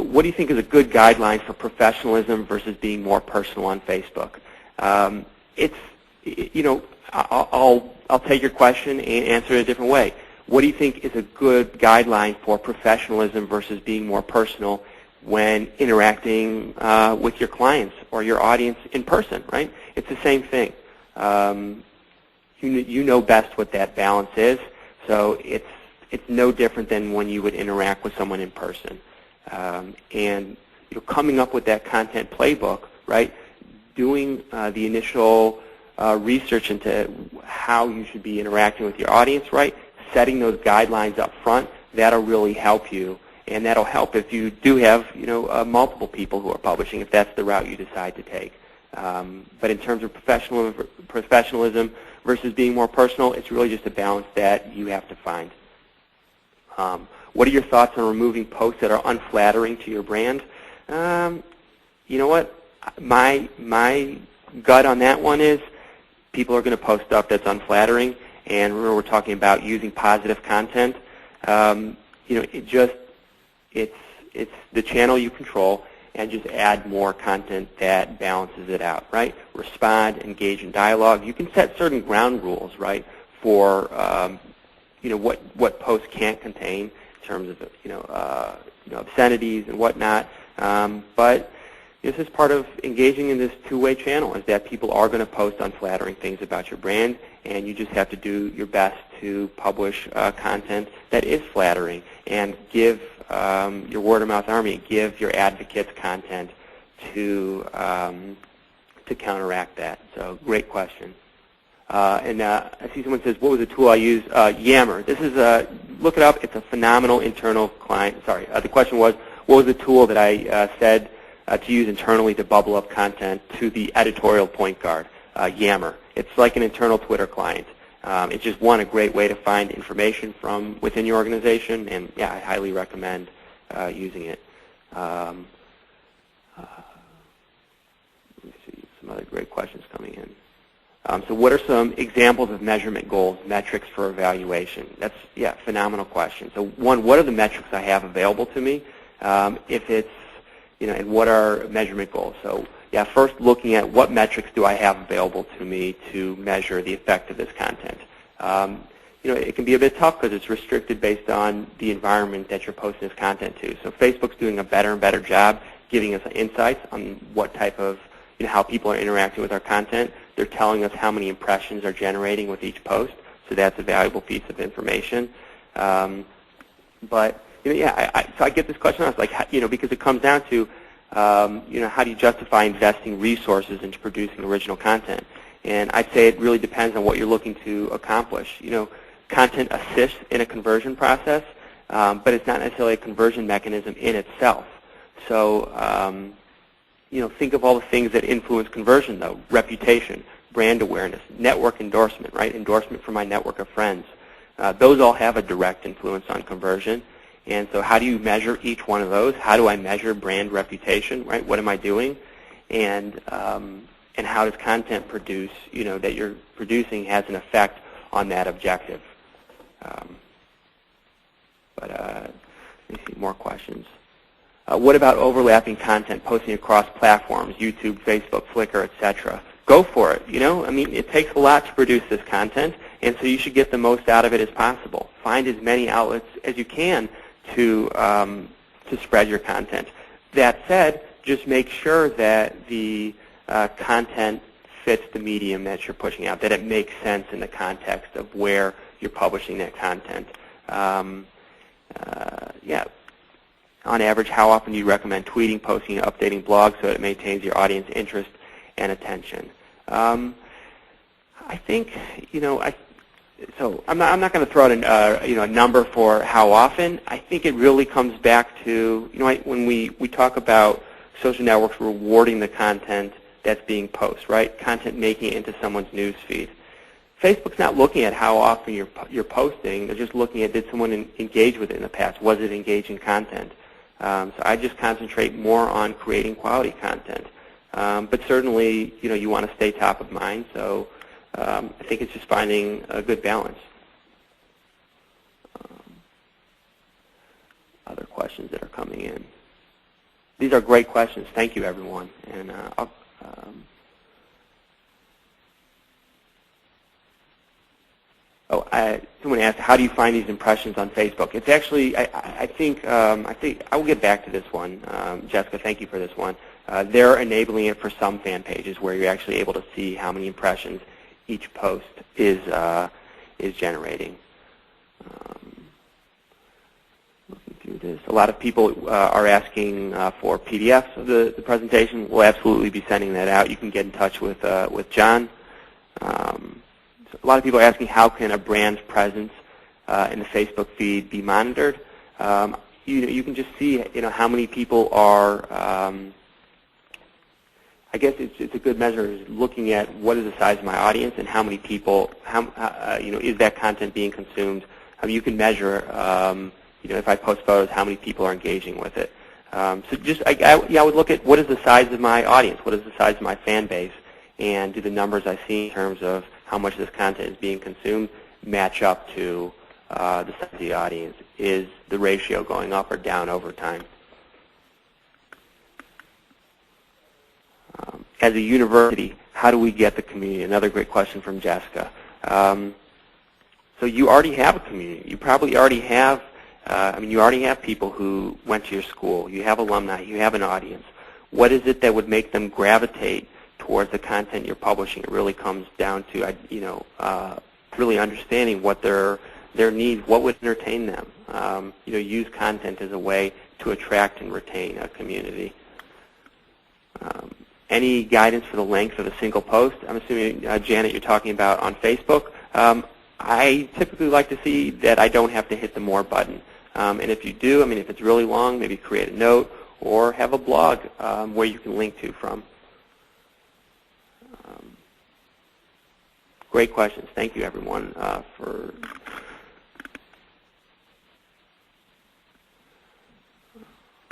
what do you think is a good guideline for professionalism versus being more personal on Facebook? I'll take your question and answer it a different way. What do you think is a good guideline for professionalism versus being more personal when interacting with your clients or your audience in person, right? It's the same thing. You know best what that balance is, so it's no different than when you would interact with someone in person. And coming up with that content playbook, right? Doing the initial research into how you should be interacting with your audience, right? Setting those guidelines up front, that'll really help you. And that'll help if you do have multiple people who are publishing, if that's the route you decide to take. But in terms of professionalism versus being more personal, it's really just a balance that you have to find. What are your thoughts on removing posts that are unflattering to your brand? You know what? My gut on that one is people are going to post stuff that's unflattering. And remember, we're talking about using positive content. It's the channel you control, and just add more content that balances it out, right? Respond, engage in dialogue. You can set certain ground rules, right, for what posts can't contain in terms of obscenities and whatnot. But this is part of engaging in this two-way channel, is that people are going to post unflattering things about your brand, and you just have to do your best to publish content that is flattering and give your word-of-mouth army, give your advocates content to counteract that. So great question. And I see someone says, what was the tool I used? Yammer. This is look it up. It's a phenomenal internal client. Sorry, the question was, what was the tool that I said to use internally to bubble up content to the editorial point guard? Yammer. It's like an internal Twitter client. It's just a great way to find information from within your organization, and yeah, I highly recommend using it. Let me see, some other great questions coming in. So what are some examples of measurement goals, metrics for evaluation? That's, yeah, phenomenal question. So one, what are the metrics I have available to me? If it's, and what are measurement goals? So yeah, first looking at what metrics do I have available to me to measure the effect of this content. It can be a bit tough because it's restricted based on the environment that you're posting this content to. So Facebook's doing a better and better job giving us insights on what type of, how people are interacting with our content. They're telling us how many impressions are generating with each post, so that's a valuable piece of information. But yeah, so I get this question. I was like, because it comes down to, how do you justify investing resources into producing original content? And I'd say it really depends on what you're looking to accomplish. Content assists in a conversion process, but it's not necessarily a conversion mechanism in itself. So, think of all the things that influence conversion, though. Reputation, brand awareness, network endorsement, right? Endorsement from my network of friends. Those all have a direct influence on conversion. And so how do you measure each one of those? How do I measure brand reputation, right? What am I doing? And how does content produce, that you're producing has an effect on that objective? Let me see, more questions. What about overlapping content, posting across platforms, YouTube, Facebook, Flickr, etc.? Go for it, it takes a lot to produce this content, and so you should get the most out of it as possible. Find as many outlets as you can to spread your content. That said, just make sure that the content fits the medium that you're pushing out, that it makes sense in the context of where you're publishing that content. Yeah. On average, how often do you recommend tweeting, posting, and updating blogs so it maintains your audience interest and attention? I think, so I'm not going to throw out a number for how often. I think it really comes back to, when we talk about social networks rewarding the content that's being posted, right? Content making it into someone's news feed. Facebook's not looking at how often you're posting. They're just looking at, did someone engage with it in the past? Was it engaging content? So I just concentrate more on creating quality content. But certainly, you want to stay top of mind. So I think it's just finding a good balance. Other questions that are coming in. These are great questions. Thank you, everyone. And someone asked, how do you find these impressions on Facebook? It's actually, I think I will get back to this one. Jessica, thank you for this one. They're enabling it for some fan pages where you're actually able to see how many impressions each post is generating. Looking through this, a lot of people are asking for PDFs of the presentation. We'll absolutely be sending that out. You can get in touch with John. So a lot of people are asking, how can a brand's presence in the Facebook feed be monitored? You can just see how many people are. I guess it's a good measure is looking at what is the size of my audience and how many people, is that content being consumed? You can measure, if I post photos, how many people are engaging with it. So just, I would look at what is the size of my audience, what is the size of my fan base, and do the numbers I see in terms of how much of this content is being consumed match up to the size of the audience? Is the ratio going up or down over time? As a university, how do we get the community? Another great question from Jessica. So you already have a community. You probably already have, you already have people who went to your school. You have alumni. You have an audience. What is it that would make them gravitate towards the content you're publishing? It really comes down to, really understanding what their needs, what would entertain them. Use content as a way to attract and retain a community. Any guidance for the length of a single post? I'm assuming, Janet, you're talking about on Facebook. I typically like to see that I don't have to hit the more button. And if you do, if it's really long, maybe create a note or have a blog where you can link to from. Great questions. Thank you, everyone, for.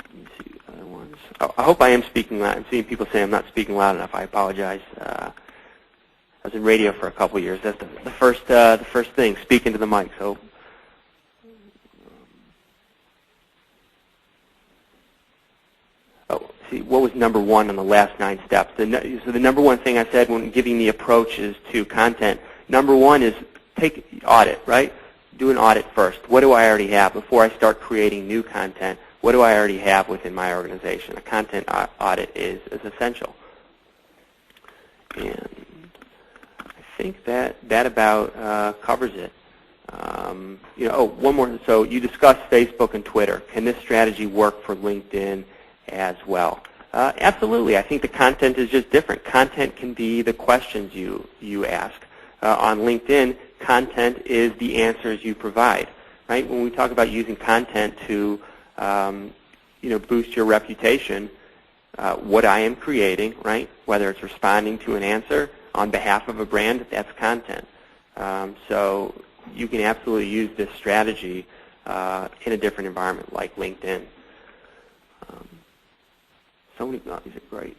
Let me see other ones. Oh, I hope I am speaking loud. I'm seeing people say I'm not speaking loud enough. I apologize. I was in radio for a couple of years. That's the first thing. Speak into the mic. So. See, what was number one on the last 9 steps? So the number one thing I said when giving the approaches to content, number one is take audit, right? Do an audit first. What do I already have? Before I start creating new content, what do I already have within my organization? A content audit is essential. And I think that about covers it. One more. So you discussed Facebook and Twitter. Can this strategy work for LinkedIn as well? Absolutely. I think the content is just different. Content can be the questions you ask. On LinkedIn, content is the answers you provide. Right? When we talk about using content to boost your reputation, what I am creating, right? Whether it's responding to an answer on behalf of a brand, that's content. So you can absolutely use this strategy in a different environment like LinkedIn. So many, these are great.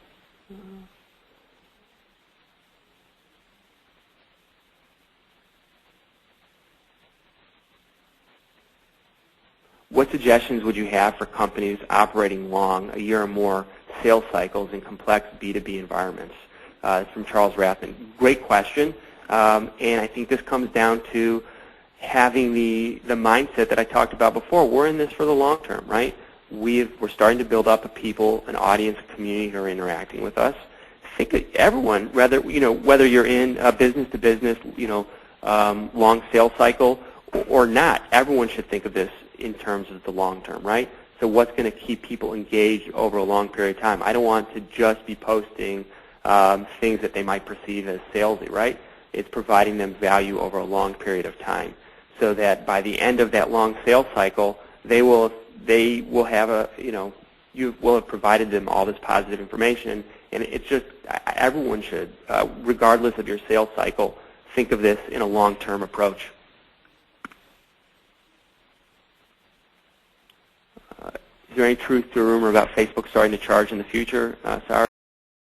What suggestions would you have for companies operating long, a year or more, sales cycles in complex B2B environments? It's from Charles Rathman. Great question. And I think this comes down to having the mindset that I talked about before. We're in this for the long term, right? We're starting to build up an audience, a community who are interacting with us. I think everyone, whether you're in a business-to-business, long sales cycle or not, everyone should think of this in terms of the long term, right? So what's going to keep people engaged over a long period of time? I don't want to just be posting things that they might perceive as salesy, right? It's providing them value over a long period of time so that by the end of that long sales cycle, they will have you will have provided them all this positive information, and it's just, everyone should, regardless of your sales cycle, think of this in a long-term approach. Is there any truth to a rumor about Facebook starting to charge in the future, Sarah?